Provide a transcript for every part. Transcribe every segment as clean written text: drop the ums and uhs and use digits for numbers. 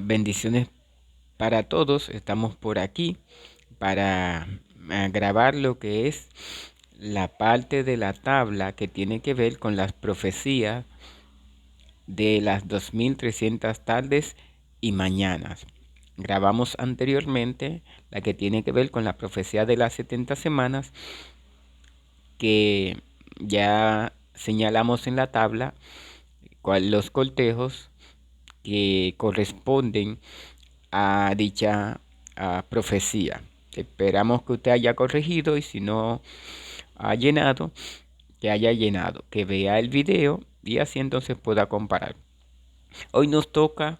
Bendiciones para todos. Estamos por aquí para grabar lo que es la parte de la tabla que tiene que ver con las profecías de las 2300 tardes y mañanas. Grabamos anteriormente la que tiene que ver con la profecía de las 70 semanas, que ya señalamos en la tabla los cortejos que corresponden a dicha profecía. Esperamos que usted haya corregido, y si no ha llenado, que haya llenado, que vea el video y así entonces pueda comparar. Hoy nos toca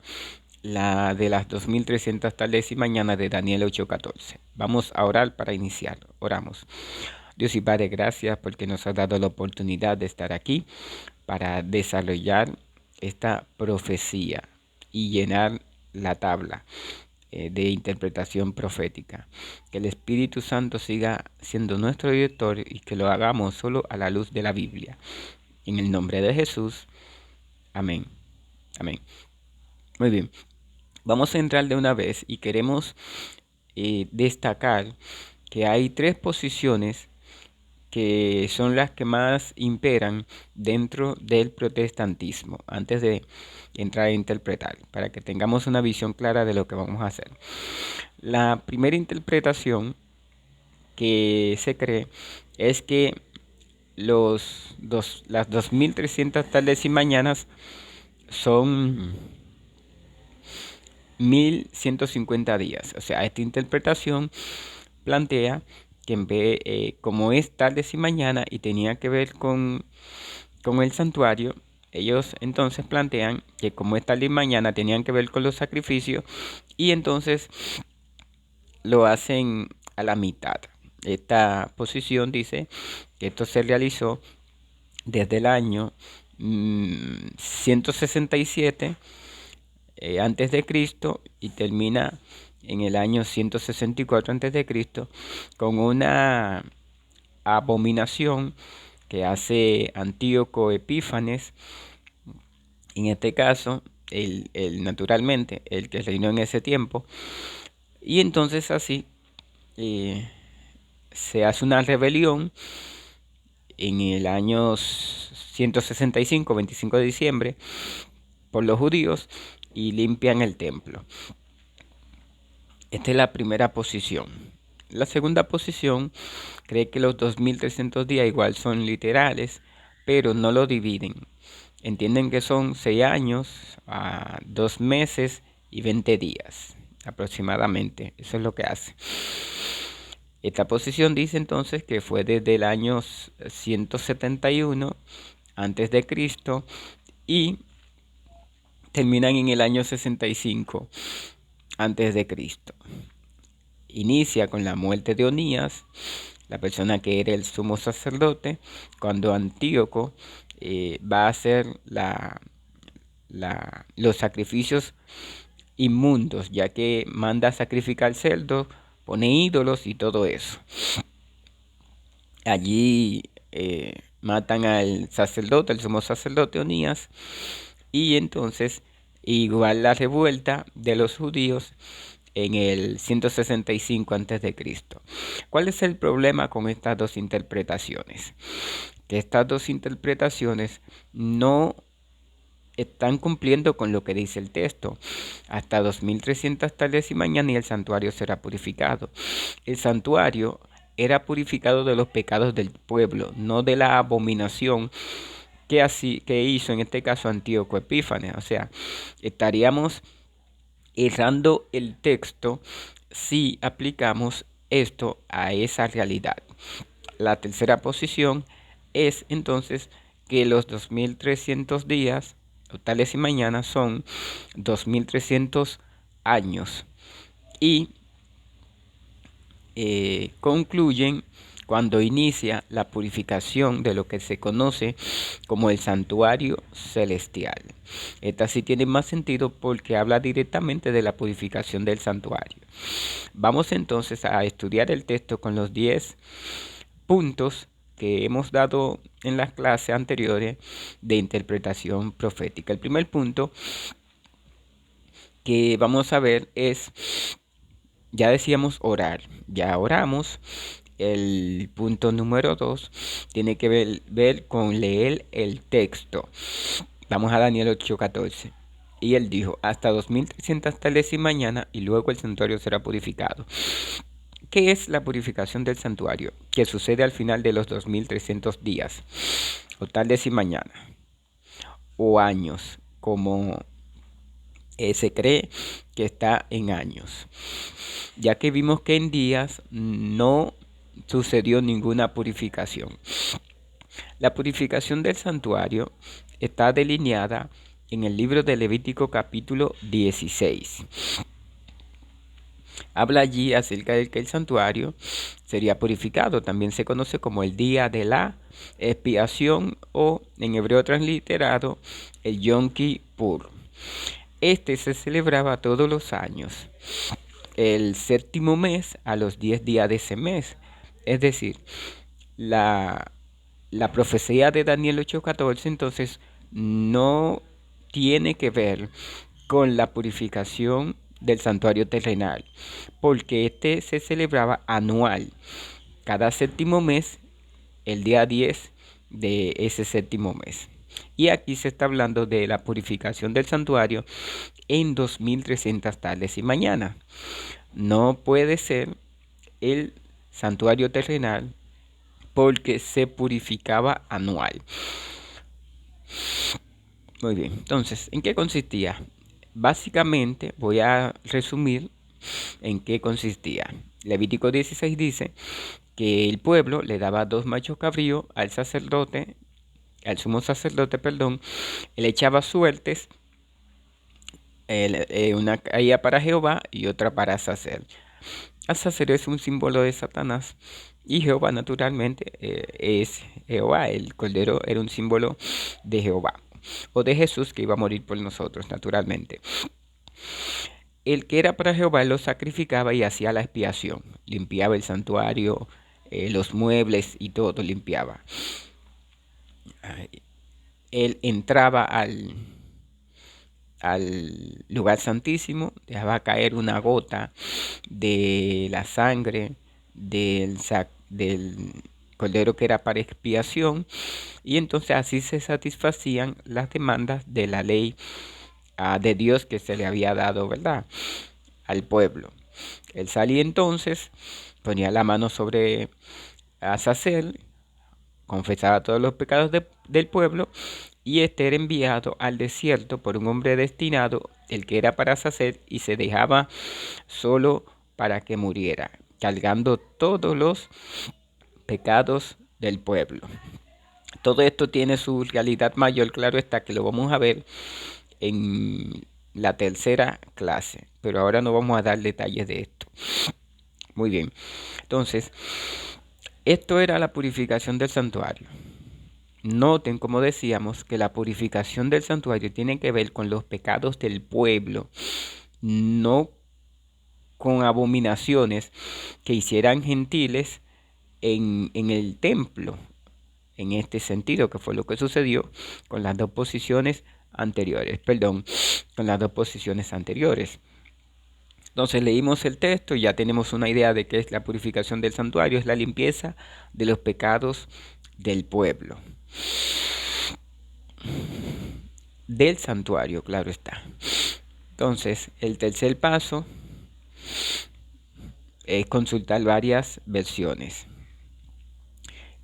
la de las 2300 tardes y mañanas de Daniel 8:14. Vamos a orar para iniciar. Oramos. Dios y Padre, gracias porque nos ha dado la oportunidad de estar aquí para desarrollar esta profecía y llenar la tabla de interpretación profética. Que el Espíritu Santo siga siendo nuestro director y que lo hagamos solo a la luz de la Biblia. En el nombre de Jesús. Amén. Amén. Muy bien. Vamos a entrar de una vez y queremos destacar que hay tres posiciones que son las que más imperan dentro del protestantismo, antes de entrar a interpretar, para que tengamos una visión clara de lo que vamos a hacer. La primera interpretación que se cree es que las 2300 tardes y mañanas son 1150 días. O sea, esta interpretación plantea que en vez, como es tardes y mañana y tenía que ver con el santuario, ellos entonces plantean que como es tarde y mañana tenían que ver con los sacrificios, y entonces lo hacen a la mitad. Esta posición dice que esto se realizó desde el año 167 antes de Cristo y termina en el año 164 antes de Cristo, con una abominación que hace Antíoco Epífanes. En este caso, naturalmente, el que reinó en ese tiempo. Y entonces así se hace una rebelión en el año 165, 25 de diciembre, por los judíos, y limpian el templo. Esta es la primera posición. La segunda posición cree que los 2300 días igual son literales, pero no lo dividen. Entienden que son 6 años, 2 meses y 20 días aproximadamente. Eso es lo que hace. Esta posición dice entonces que fue desde el año 171 antes de Cristo y terminan en el año 65 antes de Cristo. Inicia con la muerte de Onías, la persona que era el sumo sacerdote, cuando Antíoco va a hacer los sacrificios inmundos, ya que manda a sacrificar cerdos, pone ídolos y todo eso. Allí matan al sacerdote, el sumo sacerdote Onías, y entonces igual la revuelta de los judíos en el 165 a.C. ¿Cuál es el problema con estas dos interpretaciones? Que estas dos interpretaciones no están cumpliendo con lo que dice el texto. Hasta 2300 tardes y mañana y el santuario será purificado. El santuario era purificado de los pecados del pueblo, no de la abominación que hizo en este caso Antíoco Epífanes. O sea, estaríamos errando el texto si aplicamos esto a esa realidad. La tercera posición es entonces que los 2300 días totales y mañanas son 2300 años y concluyen cuando inicia la purificación de lo que se conoce como el santuario celestial. Esta sí tiene más sentido porque habla directamente de la purificación del santuario. Vamos entonces a estudiar el texto con los 10 puntos que hemos dado en las clases anteriores de interpretación profética. El primer punto que vamos a ver es, ya decíamos orar, ya oramos. El punto número 2 tiene que ver con leer el texto. Vamos a Daniel 8:14. Y él dijo, hasta 2300 tardes y mañana, y luego el santuario será purificado. ¿Qué es la purificación del santuario? Que sucede al final de los 2300 días, o tardes y mañana, o años, como se cree que está en años, ya que vimos que en días no sucedió ninguna purificación. La purificación del santuario está delineada en el libro de Levítico capítulo 16. Habla allí acerca de que el santuario sería purificado. También se conoce como el día de la expiación o en hebreo transliterado el Yom Kippur. Este se celebraba todos los años, el séptimo mes a los 10 días de ese mes. Es decir, la profecía de Daniel 8:14 entonces no tiene que ver con la purificación del santuario terrenal, porque este se celebraba anual, cada séptimo mes, el día 10 de ese séptimo mes. Y aquí se está hablando de la purificación del santuario en 2300 tardes y mañanas. No puede ser el santuario terrenal porque se purificaba anual. Muy bien, entonces, ¿en qué consistía? Básicamente voy a resumir en qué consistía. Levítico 16 dice que el pueblo le daba 2 machos cabríos al sacerdote, al sumo sacerdote, perdón, le echaba suertes, una caía para Jehová y otra para Azazel. Azazel es un símbolo de Satanás y Jehová naturalmente es Jehová. El cordero era un símbolo de Jehová o de Jesús que iba a morir por nosotros naturalmente. El que era para Jehová lo sacrificaba y hacía la expiación. Limpiaba el santuario, los muebles y todo limpiaba. Él entraba al lugar santísimo, dejaba caer una gota de la sangre del cordero que era para expiación, y entonces así se satisfacían las demandas de la ley de Dios que se le había dado, ¿verdad?, al pueblo. Él salía entonces, ponía la mano sobre Azazel, confesaba todos los pecados del pueblo, y este era enviado al desierto por un hombre destinado, el que era para Azazel, y se dejaba solo para que muriera, cargando todos los pecados del pueblo. Todo esto tiene su realidad mayor, claro está, que lo vamos a ver en la tercera clase, pero ahora no vamos a dar detalles de esto. Muy bien, entonces, esto era la purificación del santuario. Noten, como decíamos, que la purificación del santuario tiene que ver con los pecados del pueblo, no con abominaciones que hicieran gentiles en el templo, en este sentido, que fue lo que sucedió con las dos posiciones anteriores, con las dos posiciones anteriores. Entonces leímos el texto y ya tenemos una idea de qué es la purificación del santuario, es la limpieza de los pecados del pueblo. Del santuario, claro está. Entonces, el tercer paso es consultar varias versiones.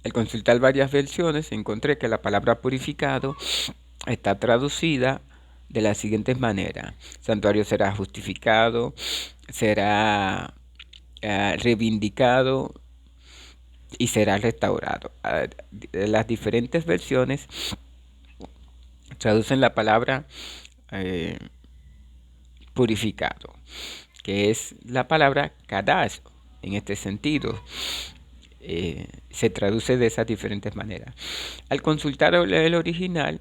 Al consultar varias versiones encontré que la palabra purificado está traducida de la siguiente manera: santuario será justificado, será reivindicado y será restaurado. Las diferentes versiones traducen la palabra purificado, que es la palabra kadash en este sentido. Se traduce de esas diferentes maneras. Al consultar el original,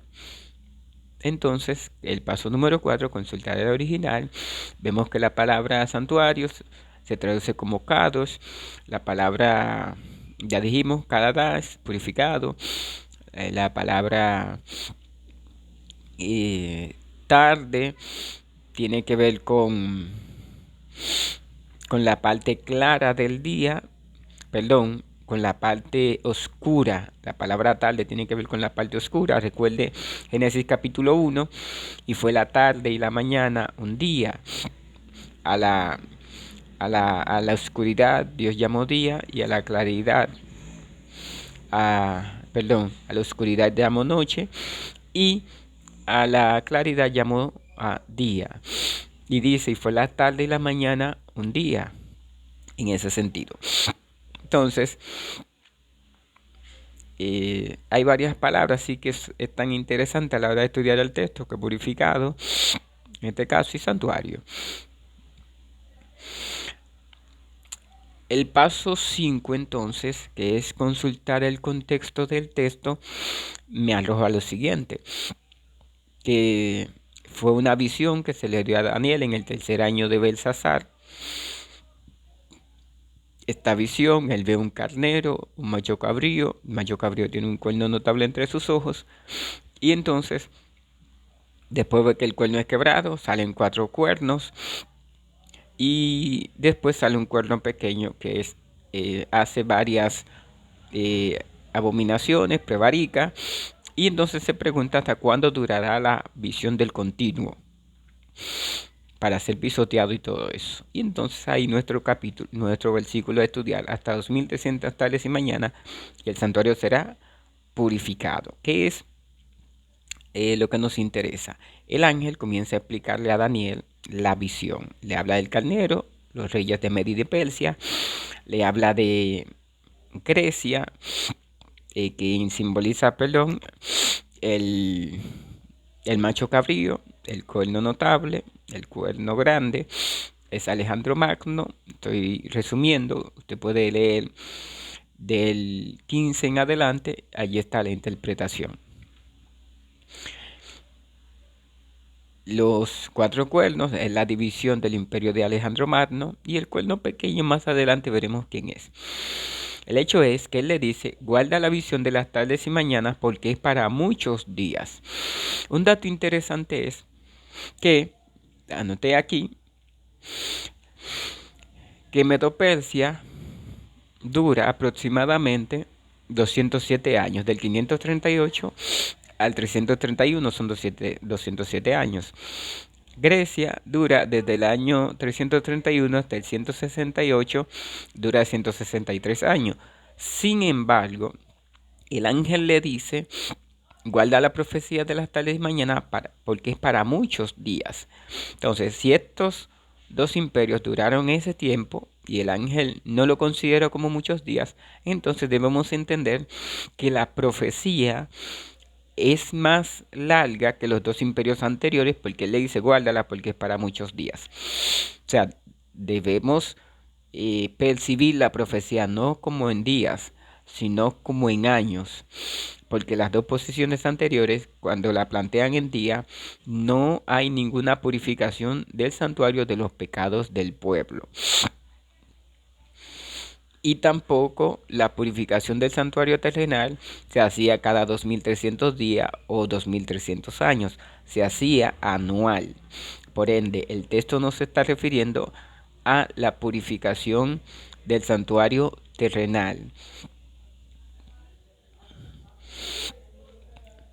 entonces, el paso número 4, consultar el original, vemos que la palabra santuarios se traduce como kadosh, la palabra, ya dijimos, kadash, purificado, la palabra tarde tiene que ver con la parte clara del día, perdón, con la parte oscura. La palabra tarde tiene que ver con la parte oscura. Recuerde Génesis capítulo 1, y fue la tarde y la mañana un día. A la oscuridad Dios llamó día, y a la claridad, a la oscuridad llamó noche, y a la claridad llamó a día. Y dice, y fue la tarde y la mañana un día, en ese sentido. Entonces, hay varias palabras sí que es tan interesante a la hora de estudiar el texto, que purificado, en este caso, y santuario. El paso 5 entonces, que es consultar el contexto del texto, me arroja lo siguiente, que fue una visión que se le dio a Daniel en el tercer año de Belsasar. Esta visión, él ve un carnero, un macho cabrío. El macho cabrío tiene un cuerno notable entre sus ojos, y entonces, después de que el cuerno es quebrado, salen 4 cuernos, y después sale un cuerno pequeño que hace varias abominaciones, prevarica, y entonces se pregunta hasta cuándo durará la visión del continuo para ser pisoteado y todo eso. Y entonces ahí nuestro capítulo, nuestro versículo de estudiar, hasta 2300 tardes y mañana, y el santuario será purificado, que es lo que nos interesa. El ángel comienza a explicarle a Daniel la visión. Le habla del carnero, los reyes de Media y de Persia. Le habla de Grecia, que simboliza, perdón, el, el macho cabrío, el cuerno notable, el cuerno grande, es Alejandro Magno. Estoy resumiendo, usted puede leer del 15 en adelante, allí está la interpretación. Los 4 cuernos es la división del imperio de Alejandro Magno, y el cuerno pequeño más adelante veremos quién es. El hecho es que él le dice, guarda la visión de las tardes y mañanas porque es para muchos días. Un dato interesante es que, anoté aquí, que Medo-Persia dura aproximadamente 207 años, del 538 al 331 son 207 años. Grecia dura desde el año 331 hasta el 168, dura 163 años. Sin embargo, el ángel le dice, guarda la profecía de las tardes y mañanas porque es para muchos días. Entonces, si estos 2 imperios duraron ese tiempo y el ángel no lo considera como muchos días, entonces debemos entender que la profecía es más larga que los 2 imperios anteriores, porque él le dice guárdala porque es para muchos días. O sea, debemos percibir la profecía no como en días, sino como en años, porque las 2 posiciones anteriores, cuando la plantean en día, no hay ninguna purificación del santuario de los pecados del pueblo. Y tampoco la purificación del santuario terrenal se hacía cada 2300 días o 2300 años, se hacía anual. Por ende, el texto no se está refiriendo a la purificación del santuario terrenal.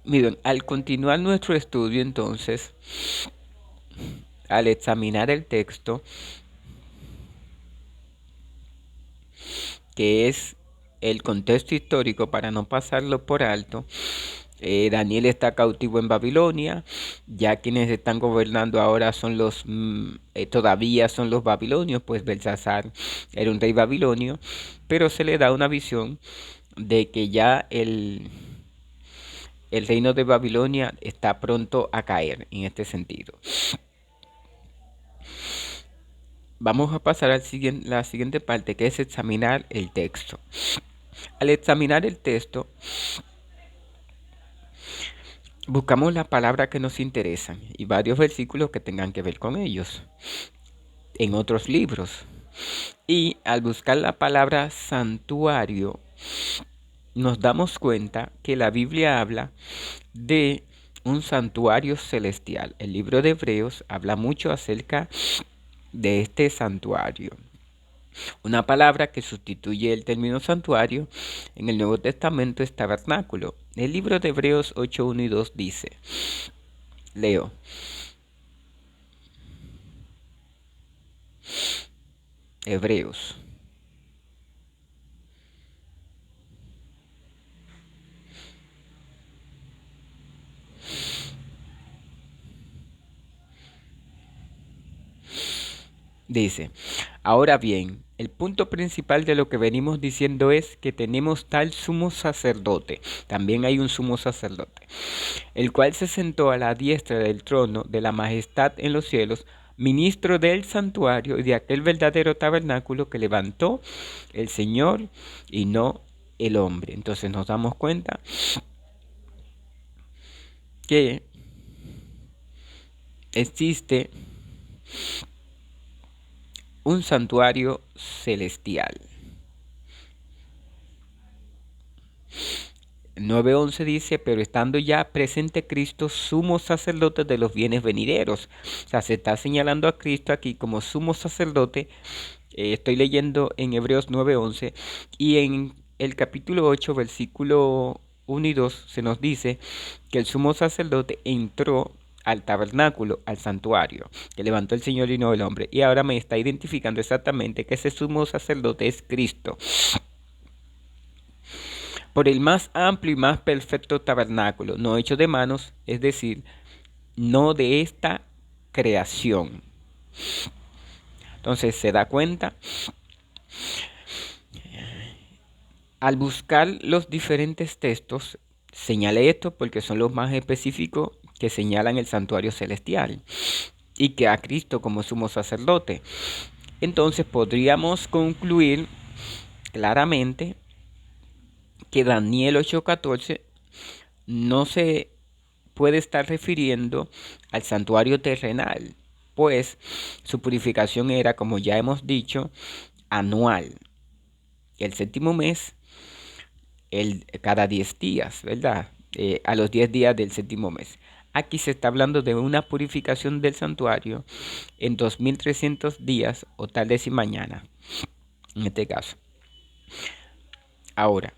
Miren, al continuar nuestro estudio entonces, al examinar el texto, que es el contexto histórico para no pasarlo por alto, Daniel está cautivo en Babilonia. Ya quienes están gobernando ahora son todavía son los babilonios, pues Belsasar era un rey babilonio, pero se le da una visión de que ya el reino de Babilonia está pronto a caer en este sentido. Vamos a pasar a la siguiente parte, que es examinar el texto. Al examinar el texto, buscamos la palabra que nos interesan y varios versículos que tengan que ver con ellos en otros libros. Y al buscar la palabra santuario, nos damos cuenta que la Biblia habla de un santuario celestial. El libro de Hebreos habla mucho acerca de este santuario. Una palabra que sustituye el término santuario en el Nuevo Testamento es tabernáculo. El libro de Hebreos 8, 1 y 2 dice, leo, Hebreos. Dice, ahora bien, el punto principal de lo que venimos diciendo es que tenemos tal sumo sacerdote, también hay un sumo sacerdote, el cual se sentó a la diestra del trono de la majestad en los cielos, ministro del santuario y de aquel verdadero tabernáculo que levantó el Señor y no el hombre. Entonces nos damos cuenta que existe un santuario celestial. 9:11 dice, pero estando ya presente Cristo, sumo sacerdote de los bienes venideros. O sea, se está señalando a Cristo aquí como sumo sacerdote. Estoy leyendo en Hebreos 9:11 y en el capítulo 8, versículo 1 y 2 se nos dice que el sumo sacerdote entró al tabernáculo, al santuario, que levantó el Señor y no el hombre. Y ahora me está identificando exactamente que ese sumo sacerdote es Cristo. Por el más amplio y más perfecto tabernáculo, no hecho de manos, es decir, no de esta creación. Entonces se da cuenta, al buscar los diferentes textos, señalé esto porque son los más específicos que señalan el santuario celestial y que a Cristo como sumo sacerdote. Entonces podríamos concluir claramente que Daniel 8:14 no se puede estar refiriendo al santuario terrenal, pues su purificación era, como ya hemos dicho, anual. El séptimo mes, cada 10 días, ¿verdad? A los 10 días del séptimo mes. Aquí se está hablando de una purificación del santuario en 2300 días o tal vez y mañana, en este caso. Ahora,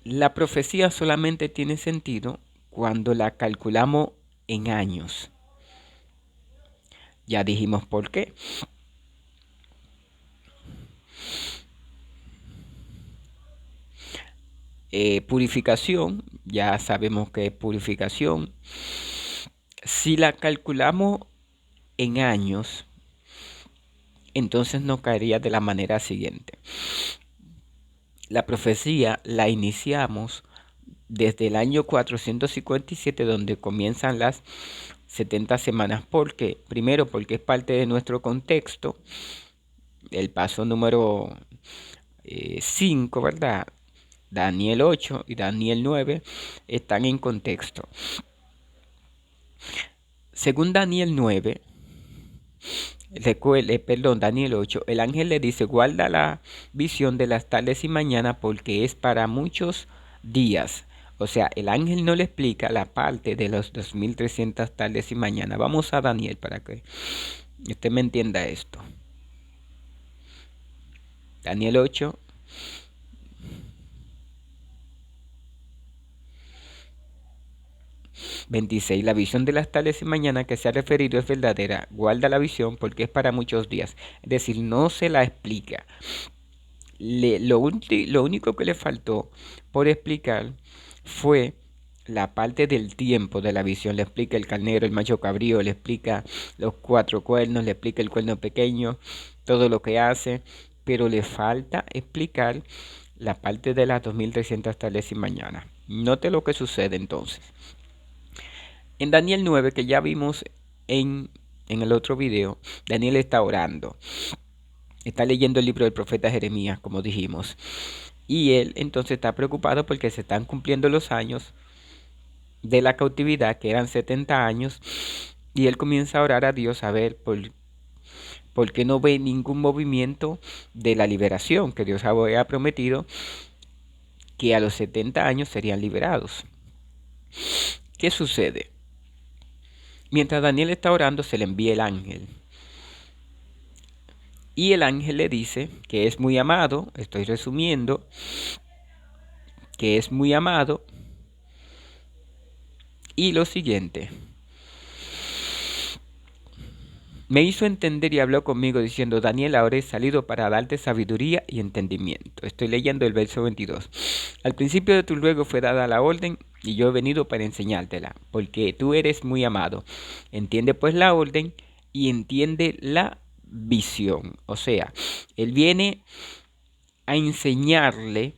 la profecía solamente tiene sentido cuando la calculamos en años. Ya dijimos por qué. Purificación, ya sabemos que es purificación. Si la calculamos en años, entonces nos caería de la manera siguiente. La profecía la iniciamos desde el año 457, donde comienzan las 70 semanas. ¿Por qué? Primero, porque es parte de nuestro contexto. El paso número 5, ¿verdad? Daniel 8 y Daniel 9 están en contexto. Según Daniel 9, Daniel 8, el ángel le dice, guarda la visión de las tardes y mañana porque es para muchos días. O sea, el ángel no le explica la parte de los 2300 tardes y mañana. Vamos a Daniel para que usted me entienda esto. Daniel 8. (26) La visión de las tardes y mañana que se ha referido es verdadera. Guarda la visión porque es para muchos días. Es decir, no se la explica. Lo único que le faltó por explicar fue la parte del tiempo de la visión. Le explica el carnero, el macho cabrío, le explica los 4 cuernos, le explica el cuerno pequeño, todo lo que hace, pero le falta explicar la parte de las 2300 tardes y mañana. Note lo que sucede entonces. En Daniel 9, que ya vimos en el otro video, Daniel está orando. Está leyendo el libro del profeta Jeremías, como dijimos. Y él entonces está preocupado porque se están cumpliendo los años de la cautividad, que eran 70 años. Y él comienza a orar a Dios a ver por qué no ve ningún movimiento de la liberación, que Dios había prometido que a los 70 años serían liberados. ¿Qué sucede? Mientras Daniel está orando, se le envía el ángel. Y el ángel le dice que es muy amado, estoy resumiendo, que es muy amado. Y lo siguiente, me hizo entender y habló conmigo diciendo, Daniel, ahora he salido para darte sabiduría y entendimiento. Estoy leyendo el verso 22. Al principio de tu ruego fue dada la orden y yo he venido para enseñártela, porque tú eres muy amado. Entiende pues la orden y entiende la visión. O sea, él viene a enseñarle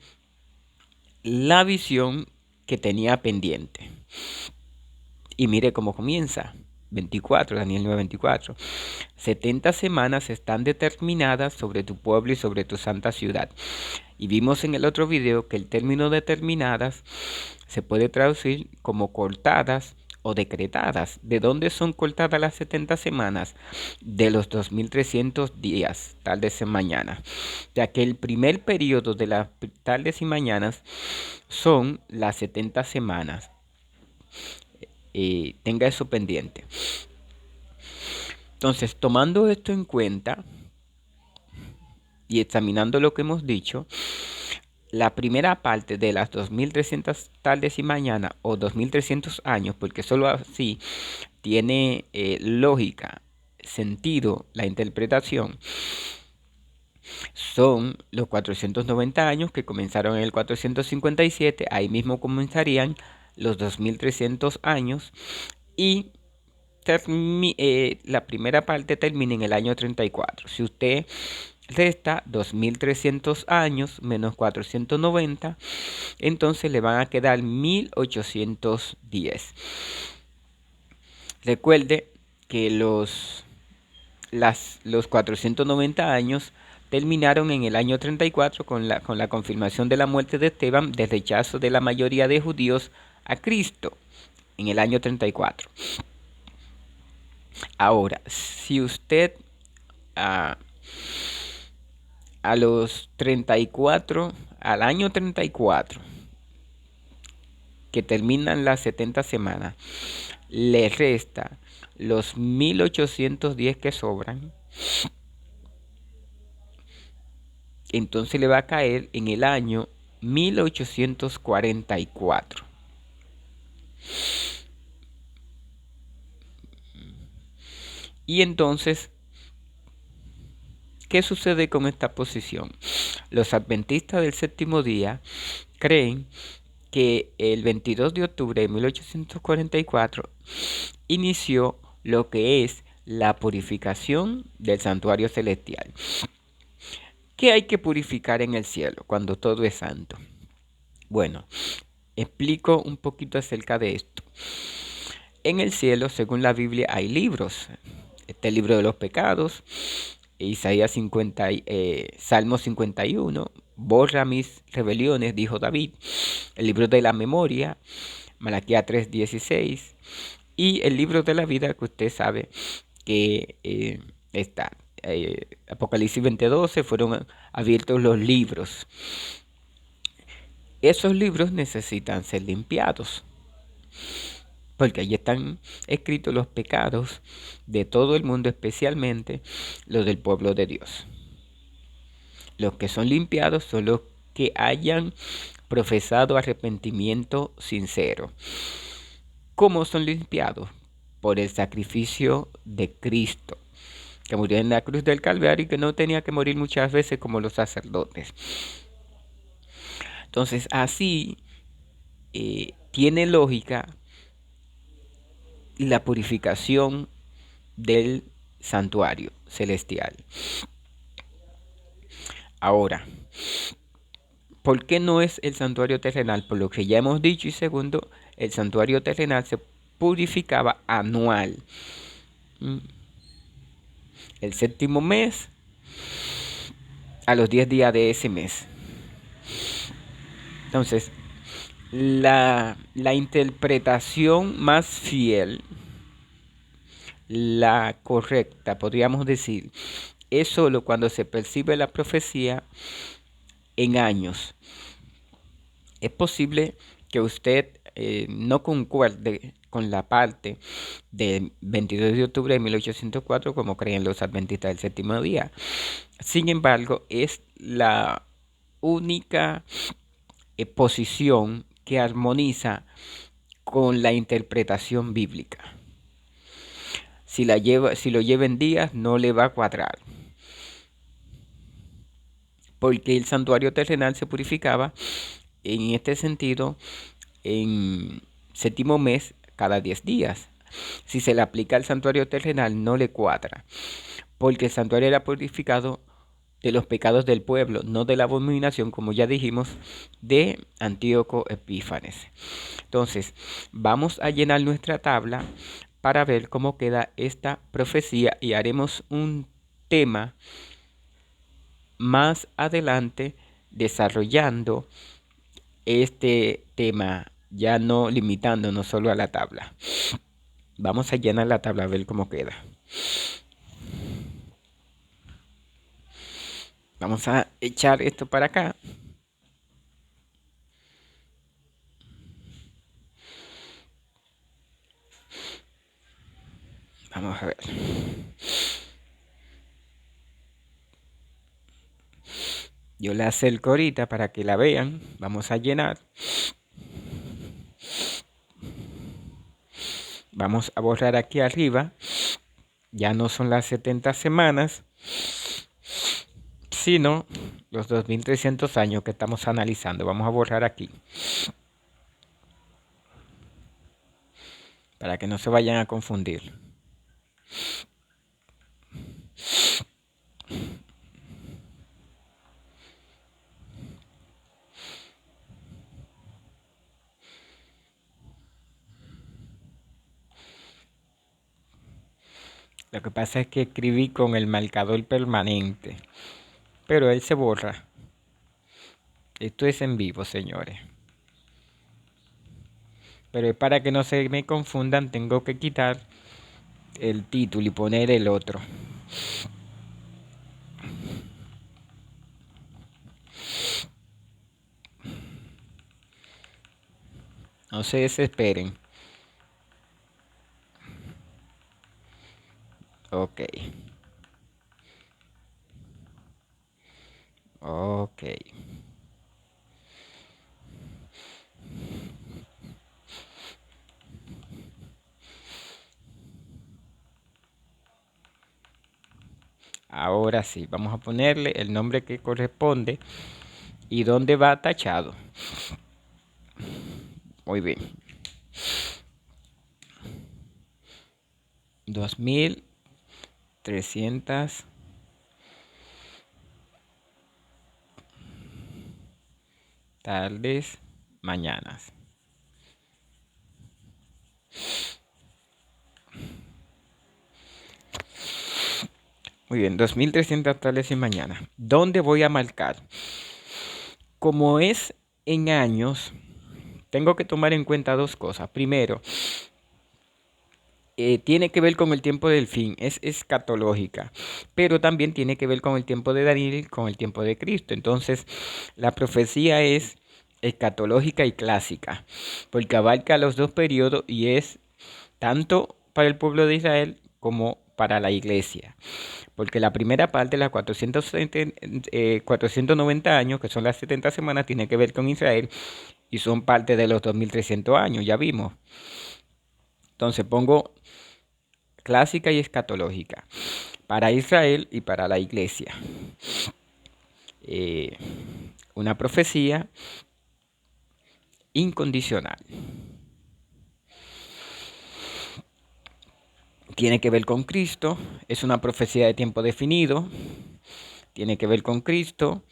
la visión que tenía pendiente. Y mire cómo comienza. 24, Daniel 9:24. 70 semanas están determinadas sobre tu pueblo y sobre tu santa ciudad. Y vimos en el otro video que el término determinadas se puede traducir como cortadas o decretadas. ¿De dónde son cortadas las 70 semanas? De los 2300 días, tardes y mañanas. Ya que el primer periodo de las tardes y mañanas son las 70 semanas. Tenga eso pendiente. Entonces, tomando esto en cuenta y examinando lo que hemos dicho, la primera parte de las 2300 tardes y mañanas o 2300 años, porque solo así tiene lógica, sentido la interpretación, son los 490 años que comenzaron en el 457, ahí mismo comenzarían los 2300 años y la primera parte termina en el año 34. Si usted resta 2300 años menos 490, entonces le van a quedar 1810. Recuerde que los 490 años terminaron en el año 34 con la confirmación de la muerte de Esteban, de rechazo de la mayoría de judíos a Cristo en el año 34. Ahora, si usted a los 34, al año 34, que terminan las 70 semanas, le resta los 1810 que sobran, entonces le va a caer en el año 1844. Y entonces, ¿qué sucede con esta posición? Los adventistas del séptimo día creen que el 22 de octubre de 1844 inició lo que es la purificación del santuario celestial. ¿Qué hay que purificar en el cielo cuando todo es santo? Bueno, explico un poquito acerca de esto. En el cielo, según la Biblia, hay libros. Está el libro de los pecados, Isaías 50, Salmo 51, borra mis rebeliones, dijo David. El libro de la memoria, Malaquías 3:16. Y el libro de la vida, que usted sabe que está. Apocalipsis 20:12, fueron abiertos los libros. Esos libros necesitan ser limpiados, porque allí están escritos los pecados de todo el mundo, especialmente los del pueblo de Dios. Los que son limpiados son los que hayan profesado arrepentimiento sincero. ¿Cómo son limpiados? Por el sacrificio de Cristo, que murió en la cruz del Calvario y que no tenía que morir muchas veces como los sacerdotes. Entonces, así tiene lógica la purificación del santuario celestial. Ahora, ¿por qué no es el santuario terrenal? Por lo que ya hemos dicho. Y segundo, el santuario terrenal se purificaba anual. El séptimo mes, a los 10 días de ese mes. Entonces, la interpretación más fiel, la correcta, podríamos decir, es solo cuando se percibe la profecía en años. Es posible que usted no concuerde con la parte del 22 de octubre de 1804 como creen los adventistas del séptimo día. Sin embargo, es la única posición que armoniza con la interpretación bíblica. Si lo lleva en días, no le va a cuadrar. Porque el santuario terrenal se purificaba en este sentido en séptimo mes cada 10 días. Si se le aplica al santuario terrenal, no le cuadra. Porque el santuario era purificado de los pecados del pueblo, no de la abominación, como ya dijimos, de Antíoco Epífanes. Entonces, vamos a llenar nuestra tabla para ver cómo queda esta profecía y haremos un tema más adelante desarrollando este tema, ya no limitándonos solo a la tabla. Vamos a llenar la tabla a ver cómo queda. Vamos a echar esto para acá. Vamos a ver. Yo la acerco ahorita para que la vean. Vamos a llenar. Vamos a borrar aquí arriba. Ya no son las 70 semanas, sino los 2300 años que estamos analizando. Vamos a borrar aquí. Para que no se vayan a confundir. Lo que pasa es que escribí con el marcador permanente, pero él se borra. Esto es en vivo, señores. Pero para que no se me confundan, tengo que quitar el título y poner el otro. No se desesperen. Ok. Ok. Ahora sí, vamos a ponerle el nombre que corresponde y dónde va tachado. Muy bien. 2300 tardes, mañanas. Muy bien, 2300 tardes y mañanas. ¿Dónde voy a marcar? Como es en años, tengo que tomar en cuenta dos cosas. Primero, tiene que ver con el tiempo del fin, es escatológica, pero también tiene que ver con el tiempo de Daniel y con el tiempo de Cristo. Entonces, la profecía es escatológica y clásica, porque abarca los dos periodos y es tanto para el pueblo de Israel como para la iglesia. Porque la primera parte, las 490 años, que son las 70 semanas, tiene que ver con Israel y son parte de los 2300 años, ya vimos. Entonces pongo clásica y escatológica para Israel y para la iglesia. Una profecía incondicional. Tiene que ver con Cristo, es una profecía de tiempo definido, tiene que ver con Cristo,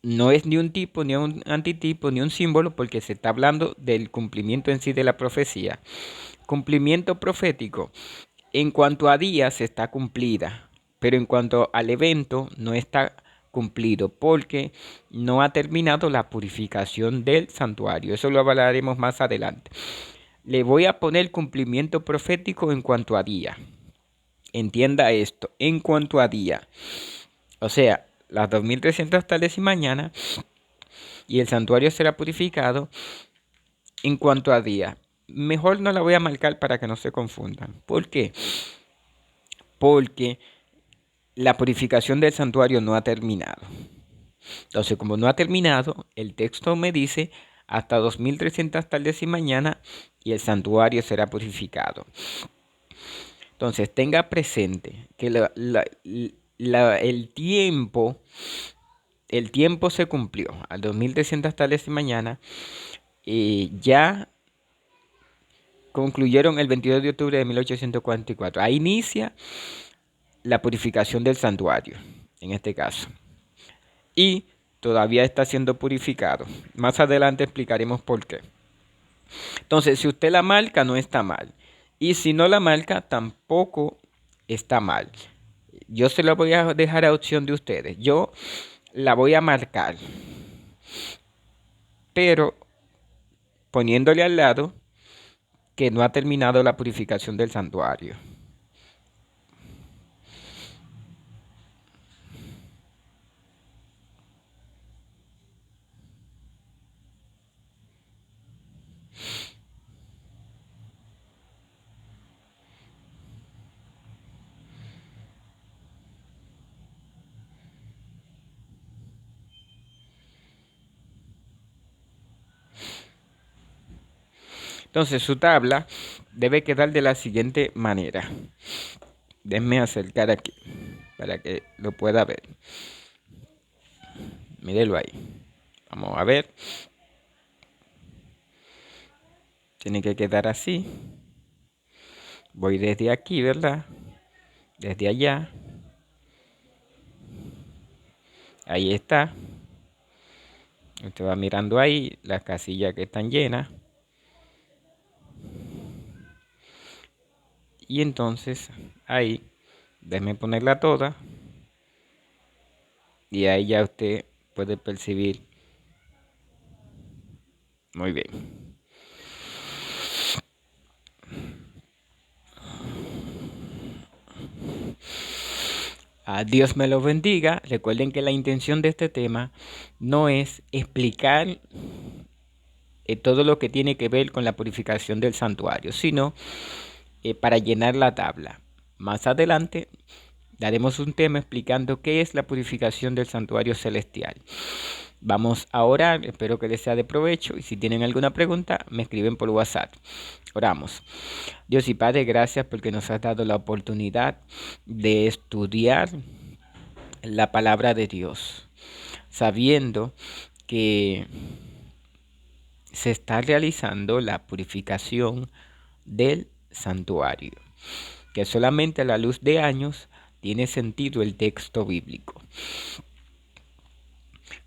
no es ni un tipo, ni un antitipo, ni un símbolo, porque se está hablando del cumplimiento en sí de la profecía. Cumplimiento profético, en cuanto a días está cumplida, pero en cuanto al evento no está cumplido, porque no ha terminado la purificación del santuario. Eso lo hablaremos más adelante. Le voy a poner cumplimiento profético en cuanto a día. Entienda esto, en cuanto a día. O sea, las 2300 tardes y mañana y el santuario será purificado. En cuanto a día, mejor no la voy a marcar para que no se confundan. ¿Por qué? Porque la purificación del santuario no ha terminado. Entonces, como no ha terminado, el texto me dice hasta 2300 tardes y mañana y el santuario será purificado. Entonces, tenga presente que el tiempo se cumplió a 2300 tardes y mañana y ya concluyeron el 22 de octubre de 1844. Ahí inicia la purificación del santuario, en este caso. Y todavía está siendo purificado. Más adelante explicaremos por qué. Entonces, si usted la marca, no está mal. Y si no la marca, tampoco está mal. Yo se la voy a dejar a opción de ustedes. Yo la voy a marcar, pero poniéndole al lado que no ha terminado la purificación del santuario. Entonces su tabla debe quedar de la siguiente manera. Déjenme acercar aquí para que lo pueda ver. Mírelo ahí. Vamos a ver. Tiene que quedar así. Voy desde aquí, ¿verdad? Desde allá. Ahí está. Usted va mirando ahí las casillas que están llenas. Y entonces ahí, déjeme ponerla toda. Y ahí ya usted puede percibir. Muy bien. Dios me los bendiga. Recuerden que la intención de este tema no es explicar todo lo que tiene que ver con la purificación del santuario, sino para llenar la tabla. Más adelante daremos un tema explicando qué es la purificación del santuario celestial. Vamos a orar, espero que les sea de provecho y si tienen alguna pregunta me escriben por WhatsApp. Oramos. Dios y Padre, gracias porque nos has dado la oportunidad de estudiar la palabra de Dios, sabiendo que se está realizando la purificación del santuario, que solamente a la luz de años tiene sentido el texto bíblico.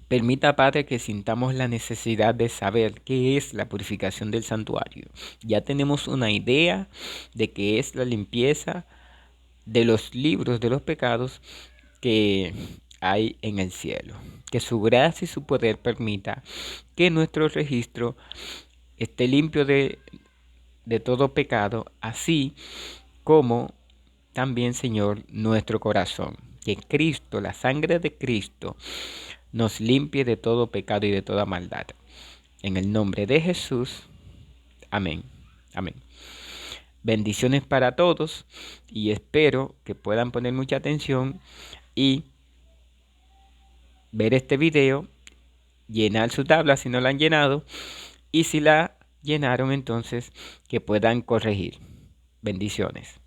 Permita, Padre, que sintamos la necesidad de saber qué es la purificación del santuario. Ya tenemos una idea de qué es la limpieza de los libros de los pecados que hay en el cielo. Que su gracia y su poder permita que nuestro registro esté limpio de todo pecado, así como también, Señor, nuestro corazón. Que Cristo, la sangre de Cristo, nos limpie de todo pecado y de toda maldad. En el nombre de Jesús. Amén. Amén. Bendiciones para todos y espero que puedan poner mucha atención y ver este video, llenar su tabla si no la han llenado y si la llenaron entonces que puedan corregir. Bendiciones.